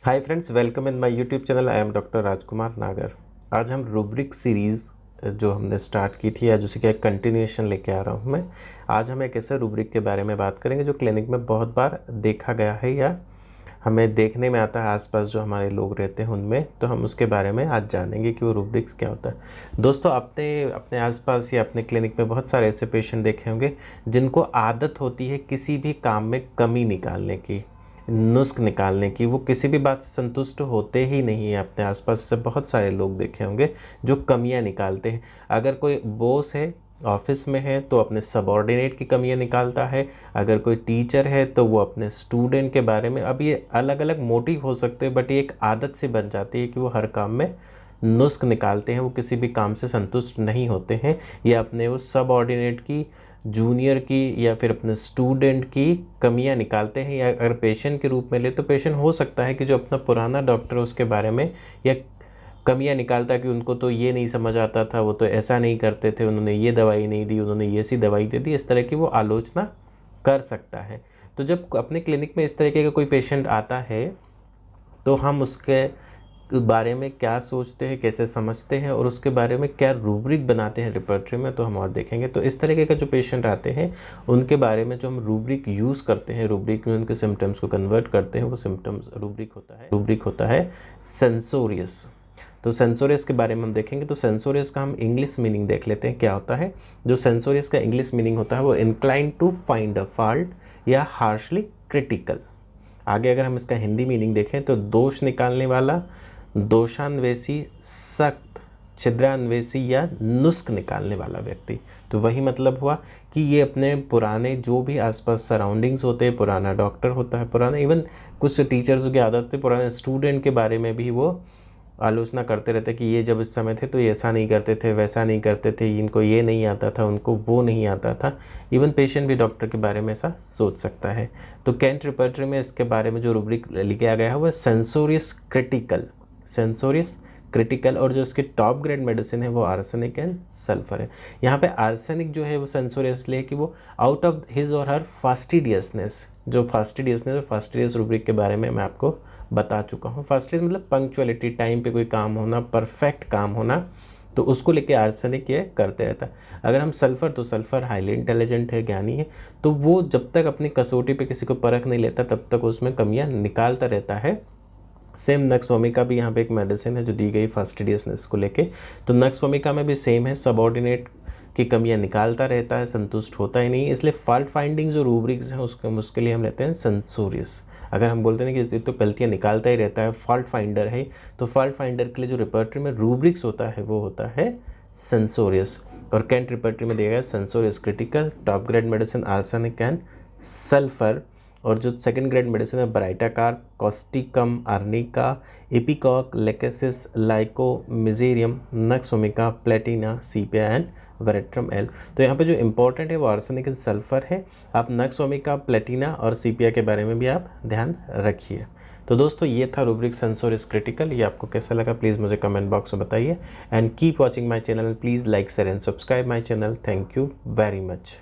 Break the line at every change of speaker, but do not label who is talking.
Hi friends, welcome in my YouTube channel. I am doctor Rajkumar Nagar. आज हम rubric series जो हमने स्टार्ट की थी, आज उसी का एक कंटिन्यूएशन लेके आ रहा हूँ मैं। आज हम एक ऐसे रूब्रिक के बारे में बात करेंगे जो क्लिनिक में बहुत बार देखा गया है या हमें देखने में आता है आसपास जो हमारे लोग रहते हैं उनमें। तो हम उसके बारे में आज जानेंगे कि वो रूब्रिक्स क्या होता है। दोस्तों, अपने अपने आसपास या अपने क्लिनिक में बहुत सारे ऐसे पेशेंट देखे होंगे जिनको आदत होती है किसी भी काम में कमी निकालने की, नुस्ख निकालने की। वो किसी भी बात से संतुष्ट होते ही नहीं है। अपने आसपास से बहुत सारे लोग देखे होंगे जो कमियां निकालते हैं। अगर कोई बॉस है, ऑफिस में है, तो अपने सबऑर्डिनेट की कमियां निकालता है। अगर कोई टीचर है तो वो अपने स्टूडेंट के बारे में। अब ये अलग अलग मोटिव हो सकते हैं, बट ये एक आदत सी बन जाती है कि वो हर काम में नुस्ख निकालते हैं। वो किसी भी काम से संतुष्ट नहीं होते हैं या अपने वो सबऑर्डिनेट की, जूनियर की या फिर अपने स्टूडेंट की कमियां निकालते हैं। या अगर पेशेंट के रूप में ले तो पेशेंट हो सकता है कि जो अपना पुराना डॉक्टर है उसके बारे में या कमियां निकालता है कि उनको तो ये नहीं समझ आता था, वो तो ऐसा नहीं करते थे, उन्होंने ये दवाई नहीं दी, उन्होंने ये सी दवाई दे दी। इस तरह की वो आलोचना कर सकता है। तो जब अपने क्लिनिक में इस तरीके का कोई पेशेंट आता है तो हम उसके बारे में क्या सोचते हैं, कैसे समझते हैं और उसके बारे में क्या रूब्रिक बनाते हैं रिपर्टरी में, तो हम और देखेंगे। तो इस तरीके का जो पेशेंट आते हैं उनके बारे में जो हम रूब्रिक यूज़ करते हैं, रूब्रिक में उनके सिम्टम्स को कन्वर्ट करते हैं, वो सिम्टम्स रूब्रिक होता है सेंसोरियस। तो सेंसोरियस के बारे में हम देखेंगे। तो सेंसोरियस का हम इंग्लिश मीनिंग देख लेते हैं क्या होता है। जो सेंसोरियस का इंग्लिश मीनिंग होता है वो incline to find a fault या हार्शली क्रिटिकल। आगे अगर हम इसका हिंदी मीनिंग देखें तो दोष निकालने वाला, दोषान्वेषी, सख्त, छिद्रान्वेषी या नुस्ख निकालने वाला व्यक्ति। तो वही मतलब हुआ कि ये अपने पुराने जो भी आसपास सराउंडिंग्स होते हैं, पुराना डॉक्टर होता है, पुराना इवन कुछ टीचर्स की आदत थी, पुराने स्टूडेंट के बारे में भी वो आलोचना करते रहते कि ये जब इस समय थे तो ये ऐसा नहीं करते थे, वैसा नहीं करते थे, इनको ये नहीं आता था, उनको वो नहीं आता था। इवन पेशेंट भी डॉक्टर के बारे में ऐसा सोच सकता है। तो कैंट रिपर्टरी में इसके बारे में जो रूब्रिक लिखा गया है वो सेंसोरियस क्रिटिकल, सेंसोरियस क्रिटिकल। और जो इसके टॉप ग्रेड मेडिसिन है वो आर्सेनिक एंड सल्फर है। यहाँ पे आर्सेनिक जो है वो सेंसोरियस इसलिए कि वो आउट ऑफ हिज और हर फास्टिडियसनेस, जो फास्टिडियस रूब्रिक के बारे में मैं आपको बता चुका हूँ। फास्टिडियस मतलब पंक्चुअलिटी, टाइम पे कोई काम होना, परफेक्ट काम होना, तो उसको लेके आर्सेनिक ये करते रहता है। अगर हम सल्फ़र, तो सल्फ़र हाईली इंटेलिजेंट है, ज्ञानी है, तो वो जब तक अपनी कसौटी पे किसी को परख नहीं लेता तब तक उसमें कमियां निकालता रहता है। सेम नक्सवोमिका भी यहाँ पे एक मेडिसिन है जो दी गई फास्टिडियसनेस को लेके। तो नक्सवोमिका में भी सेम है, सबऑर्डिनेट की कमियां निकालता रहता है, संतुष्ट होता ही नहीं। इसलिए फॉल्ट फाइंडिंग जो रूब्रिक्स हैं उसके लिए हम लेते हैं सेंसोरियस। अगर हम बोलते हैं कि तो गलतियां निकालता ही रहता है, फॉल्ट फाइंडर है, तो फॉल्ट फाइंडर के लिए जो रिपर्टरी में रूब्रिक्स होता है वो होता है सेंसोरियस। और कैंट रिपर्टरी में दिया गया censorious critical, top grade medicine arsenic and sulphur. और जो सेकंड ग्रेड मेडिसिन है baryta carb, causticum, arnica, ipecac, lachesis, lyco, mezereum, nux vomica, platina, sepia and veratrum L. तो यहाँ पे जो इंपॉर्टेंट है वो आर्सेनिक एंड सल्फर है। आप नक्सोमिका, प्लेटिना और सीपिया के बारे में भी आप ध्यान रखिए। तो दोस्तों, ये था रूब्रिक सेंसोरियस क्रिटिकल। ये आपको कैसा लगा प्लीज़ मुझे कमेंट बॉक्स में बताइए। And keep watching my channel, please like share and subscribe my channel. Thank you very much.